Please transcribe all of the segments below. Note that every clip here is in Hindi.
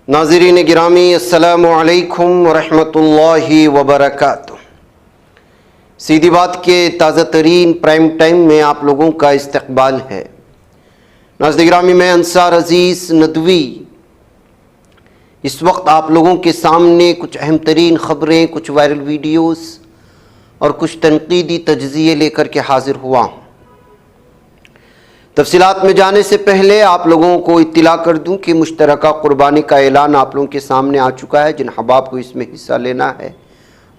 नाज़रीन गिरामी, अस्सलामु अलैकुम वरहमतुल्लाहि वबरकातुह। सीधी बात के ताज़ा तरीन प्राइम टाइम में आप लोगों का इस्तकबाल है। नाज़रीन गिरामी, मैं अंसार अज़ीज़ नदवी इस वक्त आप लोगों के सामने कुछ अहम तरीन ख़बरें, कुछ वायरल वीडियोस और कुछ तनकीदी तज्ज़िये लेकर के हाज़िर हुआ हूँ। तफसीलात में जाने से पहले आप लोगों को इत्तला कर दूं कि मुश्तरका कुर्बानी का ऐलान आप लोगों के सामने आ चुका है। जिन अहबाब को इसमें हिस्सा लेना है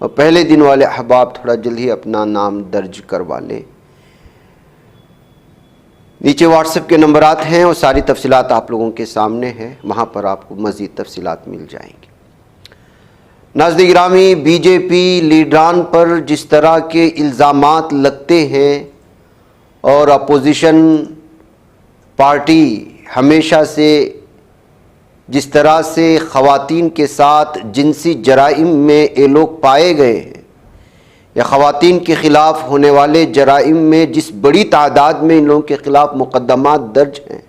और पहले दिन वाले अहबाब थोड़ा जल्द ही अपना नाम दर्ज करवा लें। नीचे व्हाट्सएप के नंबरात हैं और सारी तफसीलात आप लोगों के सामने हैं, वहाँ पर आपको मज़ीद तफसीलात मिल जाएंगी। नाज़रीन गिरामी, बीजेपी लीडरान पर जिस तरह के इल्ज़ामात लगते हैं और अपोजिशन पार्टी हमेशा से जिस तरह से ख़वातीन के साथ जिनसी जराइम में ये लोग पाए गए हैं या ख़वातीन के ख़िलाफ़ होने वाले जराइम में जिस बड़ी तादाद में इन लोगों के ख़िलाफ़ मुक़दमात दर्ज हैं,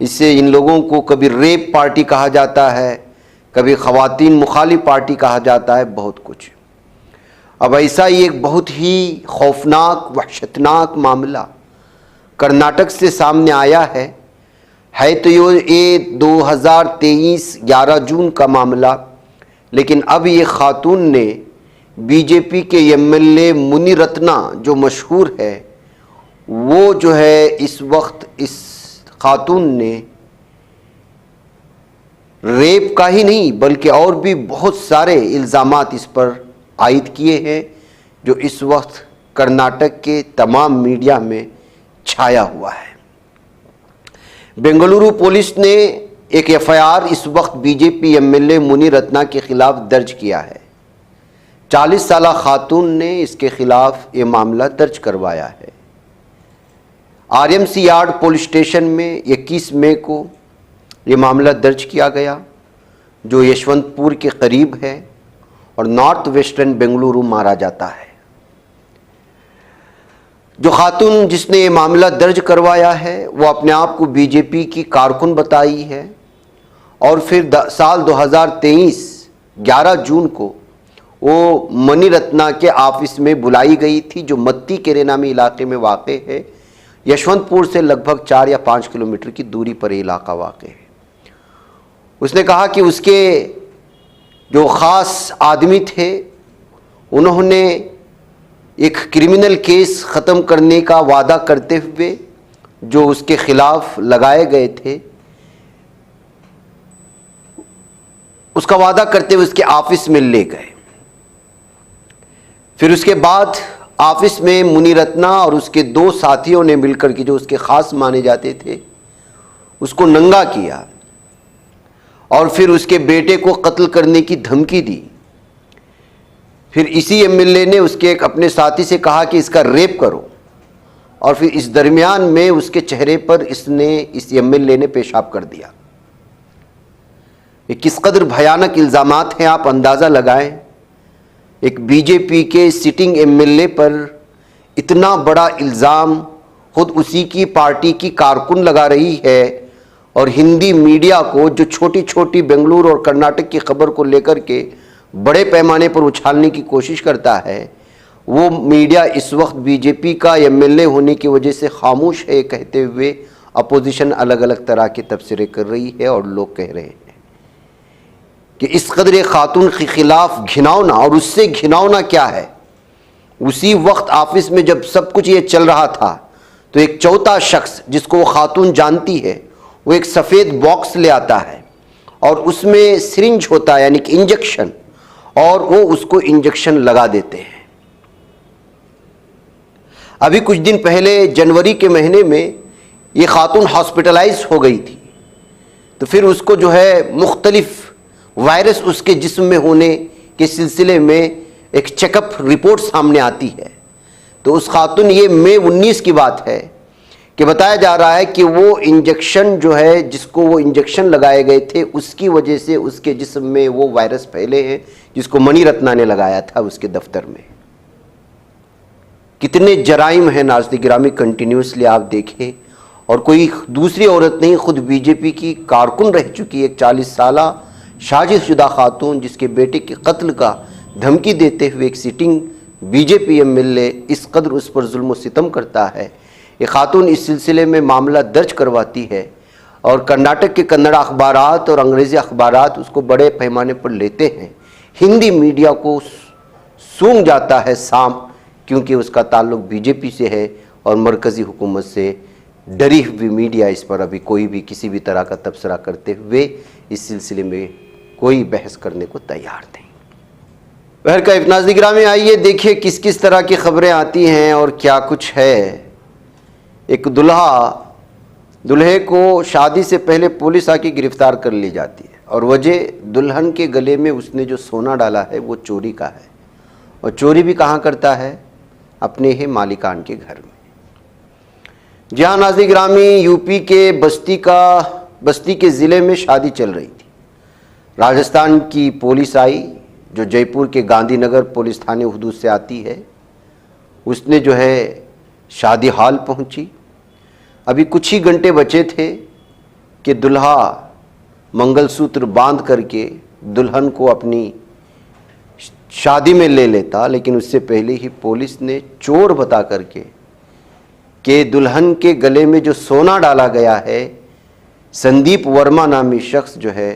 इससे इन लोगों को कभी रेप पार्टी कहा जाता है, कभी ख़वातीन मुखालिफ पार्टी कहा जाता है, बहुत कुछ। अब ऐसा ही एक बहुत ही खौफनाक वहशतनाक मामला कर्नाटक से सामने आया है तो ये 2023 11 जून का मामला, लेकिन अब ये खातून ने बीजेपी के एमएलए मुनिरत्ना जो मशहूर है, वो जो है इस वक्त इस खातून ने रेप का ही नहीं बल्कि और भी बहुत सारे इल्ज़ामात इस पर आयद किए हैं, जो इस वक्त कर्नाटक के तमाम मीडिया में छाया हुआ है। बेंगलुरु पुलिस ने एक एफआईआर इस वक्त बीजेपी एमएलए मुनिरत्ना के खिलाफ दर्ज किया है। 40 साला खातून ने इसके खिलाफ ये मामला दर्ज करवाया है। आरएमसी यार्ड पुलिस स्टेशन में 21 मई को ये मामला दर्ज किया गया, जो यशवंतपुर के करीब है और नॉर्थ वेस्टर्न बेंगलुरु मारा जाता है। जो खातून जिसने ये मामला दर्ज करवाया है वो अपने आप को बीजेपी की कारकुन बताई है और फिर साल 2023 11 जून को वो मणिरत्ना के ऑफिस में बुलाई गई थी, जो मत्ती केरे नामी इलाके में वाक़े है। यशवंतपुर से लगभग 4 या 5 किलोमीटर की दूरी पर ये इलाका वाक़े है। उसने कहा कि उसके जो ख़ास आदमी थे उन्होंने एक क्रिमिनल केस ख़त्म करने का वादा करते हुए जो उसके ख़िलाफ़ लगाए गए थे, उसका वादा करते हुए उसके ऑफिस में ले गए। फिर उसके बाद ऑफिस में मुनिरत्ना और उसके 2 साथियों ने मिलकर के, जो उसके ख़ास माने जाते थे, उसको नंगा किया और फिर उसके बेटे को कत्ल करने की धमकी दी। फिर इसी एमएलए ने उसके एक अपने साथी से कहा कि इसका रेप करो, और फिर इस दरमियान में उसके चेहरे पर इस एमएलए ने पेशाब कर दिया। ये किस कदर भयानक इल्ज़ामात हैं, आप अंदाज़ा लगाएं। एक बीजेपी के सिटिंग एमएलए पर इतना बड़ा इल्ज़ाम खुद उसी की पार्टी की कारकुन लगा रही है, और हिंदी मीडिया को जो छोटी छोटी बेंगलुरु और कर्नाटक की खबर को लेकर के बड़े पैमाने पर उछालने की कोशिश करता है, वो मीडिया इस वक्त बीजेपी का एमएलए होने की वजह से खामोश है, कहते हुए अपोजिशन अलग अलग तरह के तबसरे कर रही है। और लोग कह रहे हैं कि इस कदर खातून के खिलाफ घिनौना, और उससे घिनौना क्या है, उसी वक्त ऑफिस में जब सब कुछ ये चल रहा था तो एक चौथा शख्स जिसको वो खातून जानती है, वो एक सफ़ेद बॉक्स ले आता है और उसमें सिरिंज होता है, यानी कि इंजेक्शन, और वो उसको इंजेक्शन लगा देते हैं। अभी कुछ दिन पहले जनवरी के महीने में ये खातून हॉस्पिटलाइज हो गई थी, तो फिर उसको जो है मुख्तलिफ वायरस उसके जिस्म में होने के सिलसिले में एक चेकअप रिपोर्ट सामने आती है। तो उस खातून, ये मई 19 की बात है, कि बताया जा रहा है कि वो इंजेक्शन जो है, जिसको वो इंजेक्शन लगाए गए थे, उसकी वजह से उसके जिस्म में वो वायरस फैले हैं जिसको मणिरत्ना ने लगाया था उसके दफ्तर में। कितने जराइम हैं नाज़रीन गिरामी, कंटिन्यूसली आप देखें और कोई दूसरी औरत नहीं, खुद बीजेपी की कारकुन रह चुकी एक 40 साला शादीशुदा खातून, जिसके बेटे के कत्ल का धमकी देते हुए एक सिटिंग बीजेपी एमएलए इस कदर उस पर जुल्म सितम करता है। ये खातून इस सिलसिले में मामला दर्ज करवाती है और कर्नाटक के कन्नड़ अखबारात और अंग्रेज़ी अखबारात उसको बड़े पैमाने पर लेते हैं। हिंदी मीडिया को सूंघ जाता है सांप, क्योंकि उसका ताल्लुक बीजेपी से है और मरकज़ी हुकूमत से डरी हुई मीडिया इस पर अभी कोई भी किसी भी तरह का तबसरा करते हुए इस सिलसिले में कोई बहस करने को तैयार नहीं। बहर का नाज़रीन गिरामी, आइए देखिए किस किस तरह की खबरें आती हैं और क्या कुछ है। एक दूल्हे को शादी से पहले पुलिस आके गिरफ्तार कर ली जाती है और वजह दुल्हन के गले में उसने जो सोना डाला है वो चोरी का है, और चोरी भी कहाँ करता है? अपने ही मालिकान के घर में। जहाँ नाज़रीन गिरामी, यूपी के बस्ती के ज़िले में शादी चल रही थी। राजस्थान की पुलिस आई, जो जयपुर के गांधीनगर पुलिस थाने हुदूद से आती है, उसने जो है शादी हाल पहुंची। अभी कुछ ही घंटे बचे थे कि दुल्हा मंगलसूत्र बांध करके दुल्हन को अपनी शादी में ले लेता, लेकिन उससे पहले ही पुलिस ने चोर बता करके कि दुल्हन के गले में जो सोना डाला गया है, संदीप वर्मा नामी शख्स जो है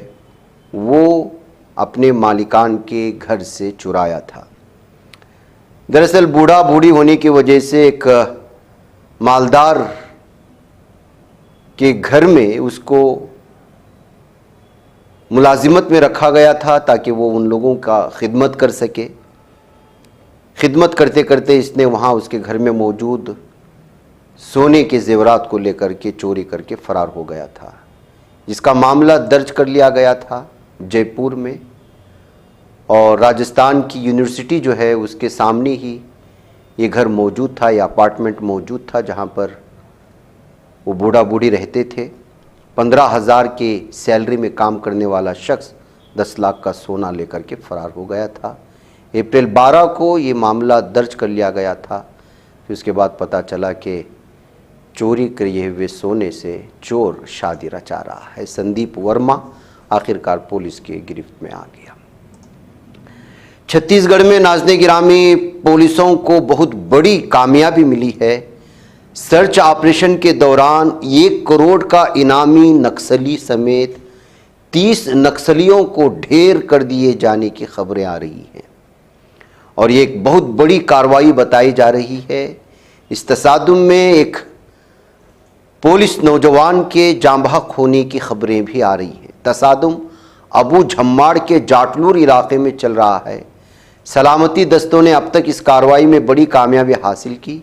वो अपने मालिकान के घर से चुराया था। दरअसल बूढ़ा बूढ़ी होने की वजह से एक मालदार के घर में उसको मुलाजिमत में रखा गया था ताकि वो उन लोगों का खिदमत कर सके। खिदमत करते करते इसने वहाँ उसके घर में मौजूद सोने के जेवरात को लेकर के चोरी करके फरार हो गया था, जिसका मामला दर्ज कर लिया गया था जयपुर में। और राजस्थान की यूनिवर्सिटी जो है उसके सामने ही ये घर मौजूद था, ये अपार्टमेंट मौजूद था जहाँ पर वो बूढ़ा बूढ़ी रहते थे। 15,000 के सैलरी में काम करने वाला शख्स 10 लाख का सोना लेकर के फरार हो गया था। अप्रैल 12 को ये मामला दर्ज कर लिया गया था। फिर उसके बाद पता चला कि चोरी किए हुए सोने से चोर शादी रचा रहा है। संदीप वर्मा आखिरकार पुलिस की गिरफ्त में आ गया। छत्तीसगढ़ में नाज़रीन गिरामी, पुलिसों को बहुत बड़ी कामयाबी मिली है। सर्च ऑपरेशन के दौरान 1 करोड़ का इनामी नक्सली समेत 30 नक्सलियों को ढेर कर दिए जाने की खबरें आ रही हैं और ये एक बहुत बड़ी कार्रवाई बताई जा रही है। इस तसादुम में एक पुलिस नौजवान के जांबाक होने की खबरें भी आ रही हैं। तसादुम अबू झम्माड़ के जाटलूर इलाके में चल रहा है। सलामती दस्तों ने अब तक इस कार्रवाई में बड़ी कामयाबी हासिल की।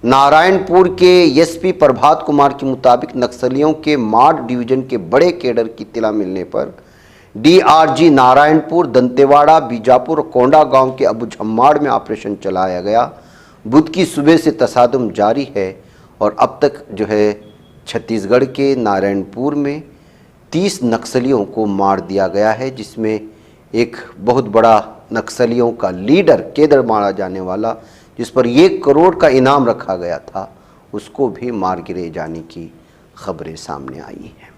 नारायणपुर के एसपी प्रभात कुमार के मुताबिक नक्सलियों के माड डिवीजन के बड़े कैडर की इत्तला मिलने पर डीआरजी नारायणपुर, दंतेवाड़ा, बीजापुर और कोंडा गांव के अबू झम्माड़ में ऑपरेशन चलाया गया। बुध की सुबह से तसादुम जारी है और अब तक जो है छत्तीसगढ़ के नारायणपुर में 30 नक्सलियों को मार दिया गया है, जिसमें एक बहुत बड़ा नक्सलियों का लीडर केदर मारा जाने वाला, जिस पर 1 करोड़ का इनाम रखा गया था, उसको भी मार गिरे जाने की खबरें सामने आई हैं।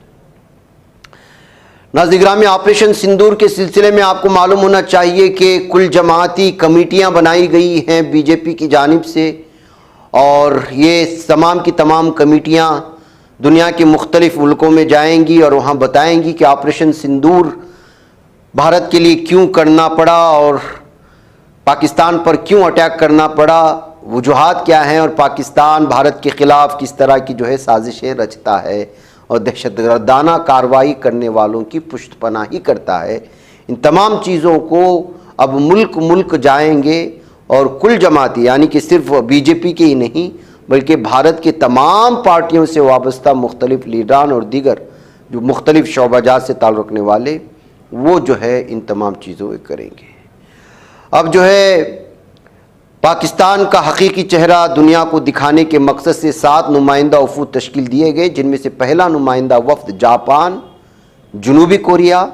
नाज़रीन गिरामी, ऑपरेशन सिंदूर के सिलसिले में आपको मालूम होना चाहिए कि कुल जमाती कमेटियां बनाई गई हैं बीजेपी की जानिब से और ये तमाम की तमाम कमेटियां दुनिया के मुख्तलिफ मुल्कों में जाएंगी और वहाँ बताएंगी कि ऑपरेशन सिंदूर भारत के लिए क्यों करना पड़ा और पाकिस्तान पर क्यों अटैक करना पड़ा, वजूहात क्या हैं और पाकिस्तान भारत के ख़िलाफ़ किस तरह की जो है साजिशें रचता है और दहशतगर्दाना कार्रवाई करने वालों की पुष्टपनाही करता है। इन तमाम चीज़ों को अब मुल्क मुल्क जाएंगे और कुल जमाती, यानी कि सिर्फ बीजेपी के ही नहीं बल्कि भारत के तमाम पार्टियों से वाबस्ता मुख्तलिफ लीडरान और दीगर जो मुख्तलिफ शोबाजात से ताल्लुक़ रखने वाले, वो जो है इन तमाम चीज़ों को करेंगे। अब जो है पाकिस्तान का हकीकी चेहरा दुनिया को दिखाने के मकसद से 7 नुमाइंदा वफूद तश्कील दिए गए, जिनमें से पहला नुमाइंदा वफ्द जापान, जनूबी कोरिया,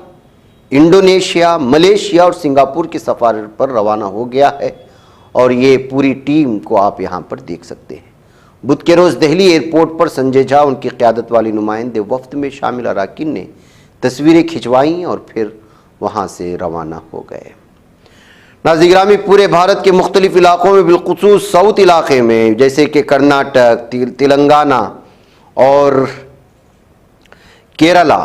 इंडोनेशिया, मलेशिया और सिंगापुर के सफारत पर रवाना हो गया है और ये पूरी टीम को आप यहाँ पर देख सकते हैं। बुध के रोज़ दिल्ली एयरपोर्ट पर संजय झा उनकी क़यादत वाली नुमाइंदे वफ्द में शामिल अरकान ने तस्वीरें खिंचवाईं और फिर वहाँ से रवाना हो गए। नाज़रीन गिरामी, पूरे भारत के मुख्तलिफ इलाक़ों में बिलखुसूस साउथ इलाक़े में जैसे कि कर्नाटक, तेलंगाना और केरला,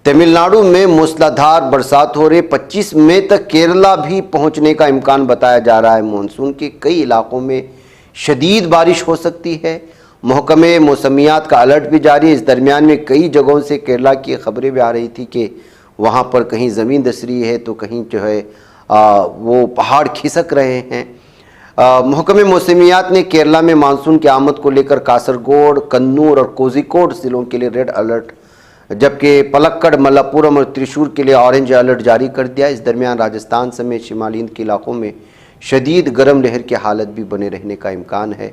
तमिलनाडु में मूसलाधार बरसात हो रही। 25 मई तक केरला भी पहुंचने का इम्कान बताया जा रहा है। मानसून के कई इलाकों में शदीद बारिश हो सकती है। महकमे मौसमियात का अलर्ट भी जारी है। इस दरमियान में कई जगहों से केरला की खबरें भी आ रही थी कि वहाँ पर कहीं ज़मीन धंस है तो कहीं जो है वो पहाड़ खिसक रहे हैं। महकमे मौसमियात ने केरला में मानसून की आमद को लेकर कासरगोड, कन्नूर और कोझिकोड जिलों के लिए रेड अलर्ट, जबकि पलक्कड़, मलप्पुरम और त्रिशूर के लिए ऑरेंज अलर्ट जारी कर दिया। इस दरमियान राजस्थान समेत शिमाली हिंद के इलाकों में शदीद गर्म लहर की हालत भी बने रहने का इम्कान है।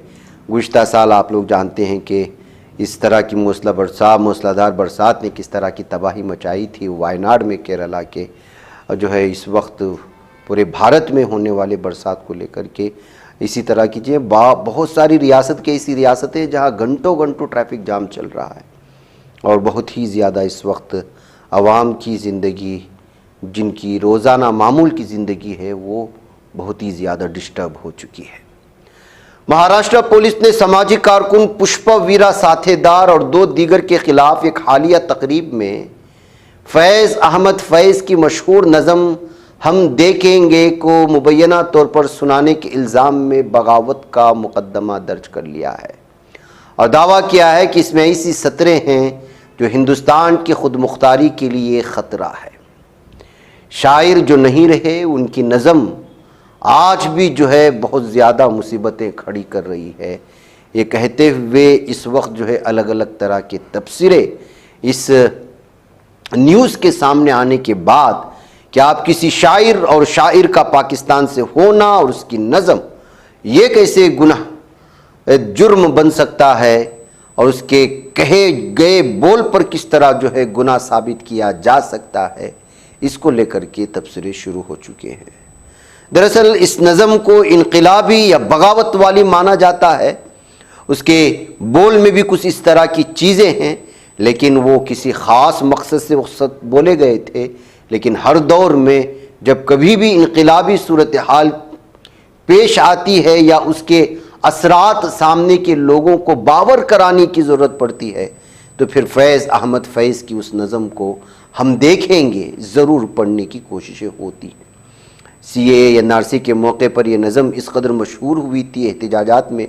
गुज़िश्ता साल आप लोग जानते हैं कि इस तरह की मूसलाधार बरसात ने किस तरह की तबाही मचाई थी। वायनाड में केरला के जो है इस वक्त पूरे भारत में होने वाले बरसात को लेकर के इसी तरह की चीज़ें बहुत सारी रियासत के ऐसी रियासतें जहाँ घंटों घंटों ट्रैफिक जाम चल रहा है और बहुत ही ज़्यादा इस वक्त आवाम की ज़िंदगी, जिनकी रोज़ाना मामूल की ज़िंदगी है, वो बहुत ही ज़्यादा डिस्टर्ब हो चुकी है। महाराष्ट्र पुलिस ने सामाजिक कारकुन पुष्पा वीरा साथेदार और 2 दीगर के खिलाफ एक हालिया तकरीब में फैज़ अहमद फैज़ की मशहूर नज़म हम देखेंगे को मुबैना तौर पर सुनाने के इल्ज़ाम में बगावत का मुकदमा दर्ज कर लिया है और दावा किया है कि इसमें ऐसी सतरें हैं जो हिंदुस्तान की खुद मुख्तारी के लिए ख़तरा है। शायर जो नहीं रहे, उनकी नज़म आज भी जो है बहुत ज़्यादा मुसीबतें खड़ी कर रही है। ये कहते हुए इस वक्त जो है अलग अलग तरह के तबसरे इस न्यूज़ के सामने आने के बाद कि आप किसी शायर और शायर का पाकिस्तान से होना और उसकी नज़म ये कैसे गुनाह जुर्म बन सकता है और उसके कहे गए बोल पर किस तरह जो है गुनाह साबित किया जा सकता है, इसको लेकर के तबसरे शुरू हो चुके हैं। दरअसल इस नज़म को इनकलाबी या बगावत वाली माना जाता है। उसके बोल में भी कुछ इस तरह की चीज़ें हैं, लेकिन वो किसी ख़ास मकसद से बोले गए थे। लेकिन हर दौर में जब कभी भी इनकलाबी सूरत हाल पेश आती है या उसके असरात सामने के लोगों को बावर कराने की ज़रूरत पड़ती है, तो फिर फैज़ अहमद फैज़ की उस नज़म को हम देखेंगे ज़रूर पढ़ने की कोशिशें होती हैं। CAA NRC के मौके पर यह नज़म इस कदर मशहूर हुई थी, एहतजाजात में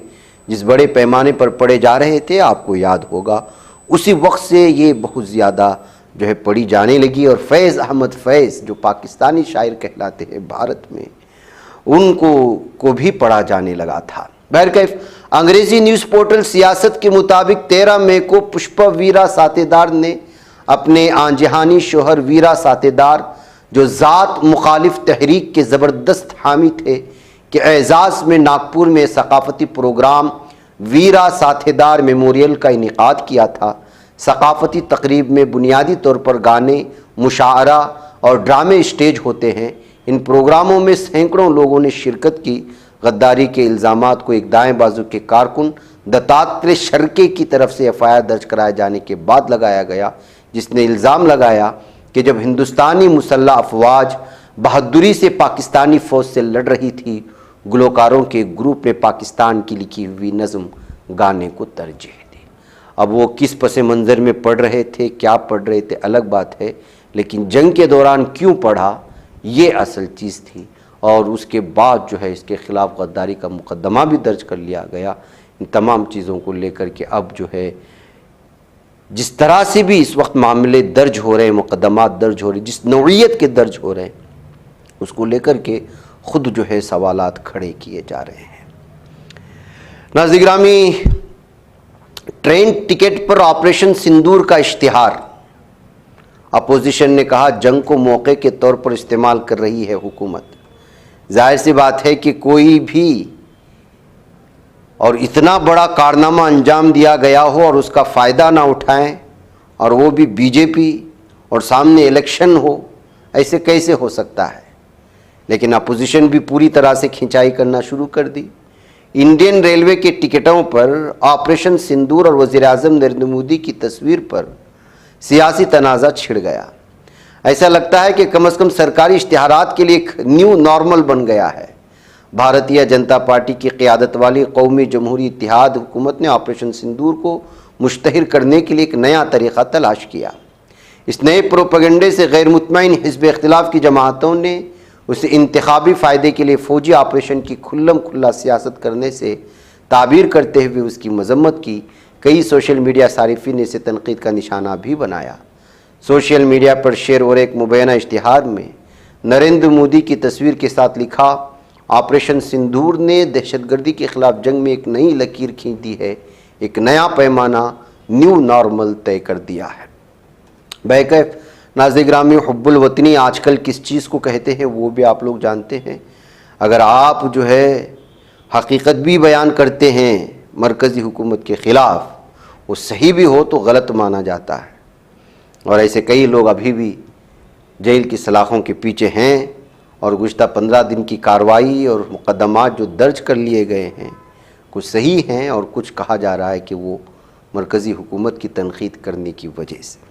जिस बड़े पैमाने पर पढ़े जा रहे थे, आपको याद होगा, उसी वक्त से ये बहुत ज़्यादा जो है पढ़ी जाने लगी और फैज़ अहमद फैज़ जो पाकिस्तानी शायर कहलाते हैं भारत में, उनको को भी पढ़ा जाने लगा था। बहरकैफ अंग्रेज़ी न्यूज़ पोर्टल सियासत के मुताबिक 13 मई को पुष्पा वीरा साथेदार ने अपने आंजहानी शोहर वीरा साथेदार जो ज़ात मुखालिफ तहरीक के ज़बरदस्त हामी थे कि एजाज़ में नागपुर में सकाफ़ती प्रोग्राम वीरा साथेदार मेमोरियल का इनेकाद किया था। सकाफ़ती तकरीब में बुनियादी तौर पर गाने, मुशायरा और ड्रामे स्टेज होते हैं। इन प्रोग्रामों में सैकड़ों लोगों ने शिरकत की। गद्दारी के इल्ज़ामात को एक दाएं बाजू के कारकुन दत्तात्रेय शर्के की तरफ से FIR दर्ज कराए जाने के बाद लगाया गया, जिसने इल्ज़ाम लगाया कि जब हिंदुस्तानी मुसल्लह अफवाज बहादुरी से पाकिस्तानी फ़ौज से लड़ रही थी, गुलकारों के ग्रुप ने पाकिस्तान की लिखी हुई नज़म गाने को तरजीह दी। अब वो किस पसे मंज़र में पढ़ रहे थे, क्या पढ़ रहे थे, अलग बात है, लेकिन जंग के दौरान क्यों पढ़ा, ये असल चीज़ थी। और उसके बाद जो है इसके ख़िलाफ़ गद्दारी का मुकदमा भी दर्ज कर लिया गया। इन तमाम चीज़ों को लेकर के अब जो है जिस तरह से भी इस वक्त मामले दर्ज हो रहे हैं, मुकदमात दर्ज हो रहे हैं, जिस नौइयत के दर्ज हो रहे हैं, उसको लेकर के ख़ुद जो है सवालात खड़े किए जा रहे हैं। नाज़रीन गिरामी, ट्रेन टिकट पर ऑपरेशन सिंदूर का इश्तिहार, अपोजिशन ने कहा जंग को मौके के तौर पर इस्तेमाल कर रही है हुकूमत। जाहिर सी बात है कि कोई भी और इतना बड़ा कारनामा अंजाम दिया गया हो और उसका फ़ायदा ना उठाएं, और वो भी बीजेपी, और सामने इलेक्शन हो, ऐसे कैसे हो सकता है। लेकिन अपोजिशन भी पूरी तरह से खिंचाई करना शुरू कर दी इंडियन रेलवे के टिकटों पर ऑपरेशन सिंदूर और वज़ीर-ए-आज़म नरेंद्र मोदी की तस्वीर पर सियासी तनाज़ा छिड़ गया। ऐसा लगता है कि कम से कम सरकारी इश्तिहारात के लिए एक न्यू नॉर्मल बन गया है। भारतीय जनता पार्टी की क़यादत वाली कौमी जमहूरी इत्तेहाद हुकूमत ने ऑपरेशन सिंदूर को मुश्तहिर करने के लिए एक नया तरीक़ा तलाश किया। इस नए प्रोपेगेंडे से गैर मुतमईन हिज़्ब इख्तिलाफ की जमातों ने उसे इंतखाबी फ़ायदे के लिए फ़ौजी ऑपरेशन की खुल्लम खुल्ला सियासत करने से ताबीर करते हुए उसकी मजम्मत की। कई सोशल मीडिया सारिफिन ने इसे तनकीद का निशाना भी बनाया। सोशल मीडिया पर शेयर और एक मुबैना इश्तिहार में नरेंद्र मोदी की तस्वीर के साथ लिखा, ऑपरेशन सिंदूर ने दहशतगर्दी के ख़िलाफ़ जंग में एक नई लकीर खींच दी है, एक नया पैमाना न्यू नॉर्मल तय कर दिया है। बैकफ नाज़िर ग्रामी हुब्बुल वतनी आजकल किस चीज़ को कहते हैं वो भी आप लोग जानते हैं। अगर आप जो है हकीकत भी बयान करते हैं मरकज़ी हुकूमत के ख़िलाफ़, वो सही भी हो तो गलत माना जाता है। और ऐसे कई लोग अभी भी जेल की सलाखों के पीछे हैं और गुज़िश्ता 15 दिन की कार्रवाई और मुक़दमात जो दर्ज कर लिए गए हैं कुछ सही हैं और कुछ कहा जा रहा है कि वो मरकज़ी हुकूमत की तनक़ीद करने की वजह से।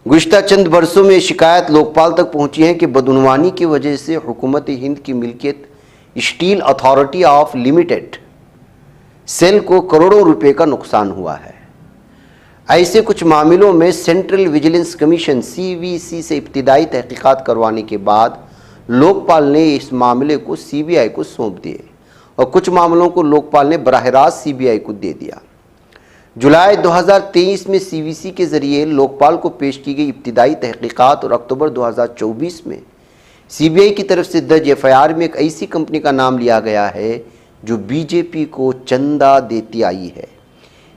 गुज़िश्ता चंद बरसों में शिकायत लोकपाल तक पहुँची है कि बदउनवानी की वजह से हुकूमत हिंद की मिल्कियत Steel Authority of Limited SAIL को करोड़ों रुपए का नुकसान हुआ है। ऐसे कुछ मामलों में सेंट्रल विजिलेंस कमीशन CVC से इब्तिदाई तहकीकात करवाने के बाद लोकपाल ने इस मामले को CBI को सौंप दिए और कुछ मामलों को लोकपाल ने बराह रास्त CBI को दे दिया। जुलाई 2023 में CVC के ज़रिए लोकपाल को पेश की गई इब्तिदाई तहकीकात और अक्टूबर 2024 में CBI की तरफ से दर्ज FIR में एक ऐसी कंपनी का नाम लिया गया है जो BJP को चंदा देती आई है।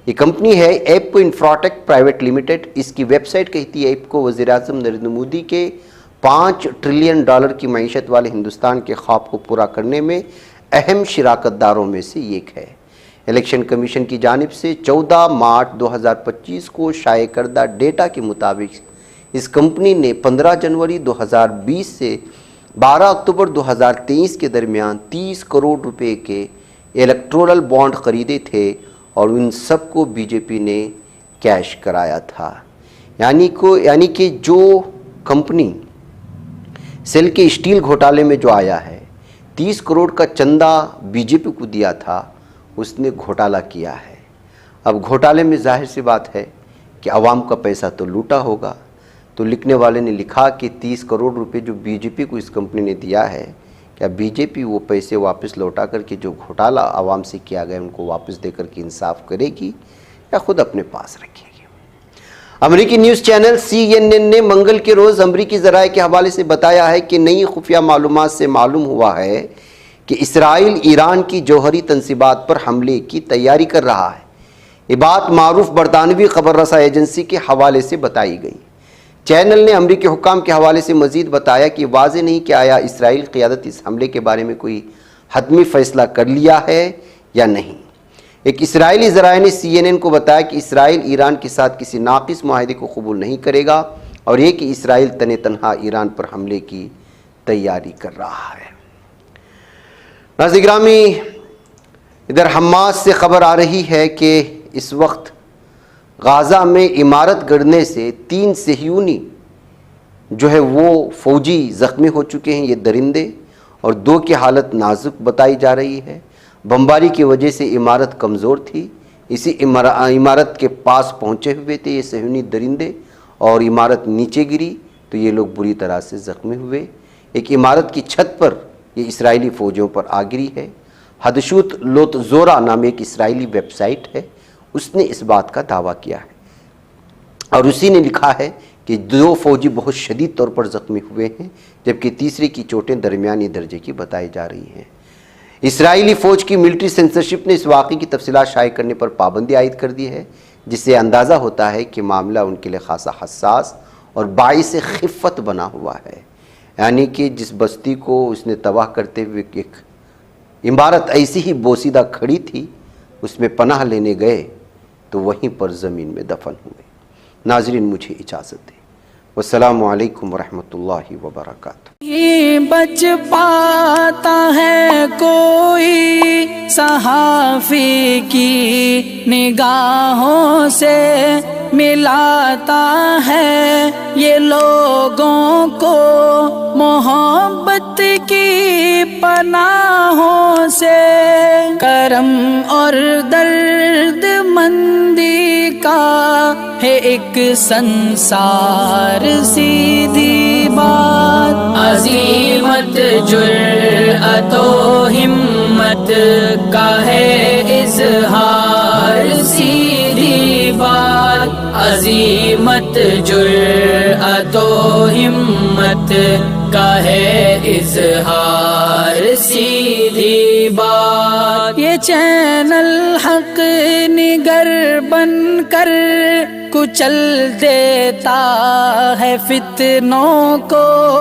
ये कंपनी है एप्को इंफ्राटेक प्राइवेट लिमिटेड। इसकी वेबसाइट कहती है एप्को वज़ीर-ए-आज़म नरेंद्र मोदी के $5 ट्रिलियन की मईशत वाले हिंदुस्तान के ख्वाब को पूरा करने में अहम शिराकतदारों में से एक है। इलेक्शन कमीशन की जानिब से 14 मार्च 2025 को शाये करदा डेटा के मुताबिक इस कंपनी ने 15 जनवरी 2020 से 12 अक्टूबर 2023 के दरमियान 30 करोड़ रुपए के इलेक्टोरल बॉन्ड खरीदे थे और उन सबको बीजेपी ने कैश कराया था। यानी कि जो कंपनी सेल के स्टील घोटाले में जो आया है 30 करोड़ का चंदा बीजेपी को दिया था, उसने घोटाला किया है। अब घोटाले में जाहिर सी बात है कि आवाम का पैसा तो लूटा होगा। तो लिखने वाले ने लिखा कि 30 करोड़ रुपए जो बीजेपी को इस कंपनी ने दिया है, क्या बीजेपी वो पैसे वापस लौटा करके जो घोटाला आवाम से किया गया उनको वापस देकर के इंसाफ करेगी या खुद अपने पास रखेगी। अमेरिकी न्यूज़ चैनल CNN ने मंगल के रोज़ अमेरिकी ज़राए के हवाले से बताया है कि नई खुफिया मालूमात से मालूम हुआ है कि इसराइल ईरान की जौहरी तंसीबात पर हमले की तैयारी कर रहा है। ये बात मारूफ बरतानवी खबर रसा एजेंसी के हवाले से बताई गई। चैनल ने अमरीकी हुक्काम के हवाले से मजीद बताया कि वाज़ेह नहीं कि आया इसराइल क़यादत इस हमले के बारे में कोई हतमी फ़ैसला कर लिया है या नहीं। एक इसराइली ज़राए ने CNN को बताया कि इसराइल ईरान के साथ किसी नाक़िस मुआहदे को कबूल नहीं करेगा और ये कि इसराइल तने तनहा ईरान पर हमले की तैयारी कर रहा है। नाज़रीन गिरामी, इधर हमास से ख़बर आ रही है कि इस वक्त गाज़ा में इमारत गिरने से 3 सह्यूनी जो है वो फ़ौजी ज़ख्मी हो चुके हैं, ये दरिंदे, और 2 की हालत नाजुक बताई जा रही है। बमबारी की वजह से इमारत कमज़ोर थी, इसी इमारत के पास पहुँचे हुए थे ये सह्यूनी दरिंदे और इमारत नीचे गिरी तो ये लोग बुरी तरह से ज़ख्मी हुए। एक इमारत की छत पर ये इसराइली फ़ौजियों पर आ गिरी है। हदशूत लोतज़ोरा नाम एक इसराइली वेबसाइट है, उसने इस बात का दावा किया है और उसी ने लिखा है कि 2 फ़ौजी बहुत शदीद तौर पर ज़ख्मी हुए हैं, जबकि तीसरे की चोटें दरमियानी दर्जे की बताई जा रही हैं। इसराइली फ़ौज की मिलिट्री सेंसरशिप ने इस वाक़े की तफसीलात शाये करने पर पाबंदी आयद कर दी है, जिससे अंदाज़ा होता है कि मामला उनके लिए खासा हसास और बाइस खिफ़्फ़त बना हुआ है। यानी कि जिस बस्ती को उसने तबाह करते हुए एक इमारत ऐसी ही बोसीदा खड़ी थी, उसमें पनाह लेने गए तो वहीं पर ज़मीन में दफन हुए। नाज़रीन, मुझे इजाज़त दें। वस्सलामु अलैकुम वरहमतुल्लाहि वबरकातुहू। बच पाता है कोई सहाफ़ी की निगाहों से मिलाता है ये लोगों को मोहब्बत की पनाहों से। करम और दर्द मंदी का है एक संसार सीधी बात। अज़ीमत जुर्अतो हिम्मत का है इज़हार सीधी बात। अज़ीमत जुर्अतो हिम्मत का है इज़हार सीधी बात। ये चैनल हक निगर बनकर कुचल देता है फितनों को।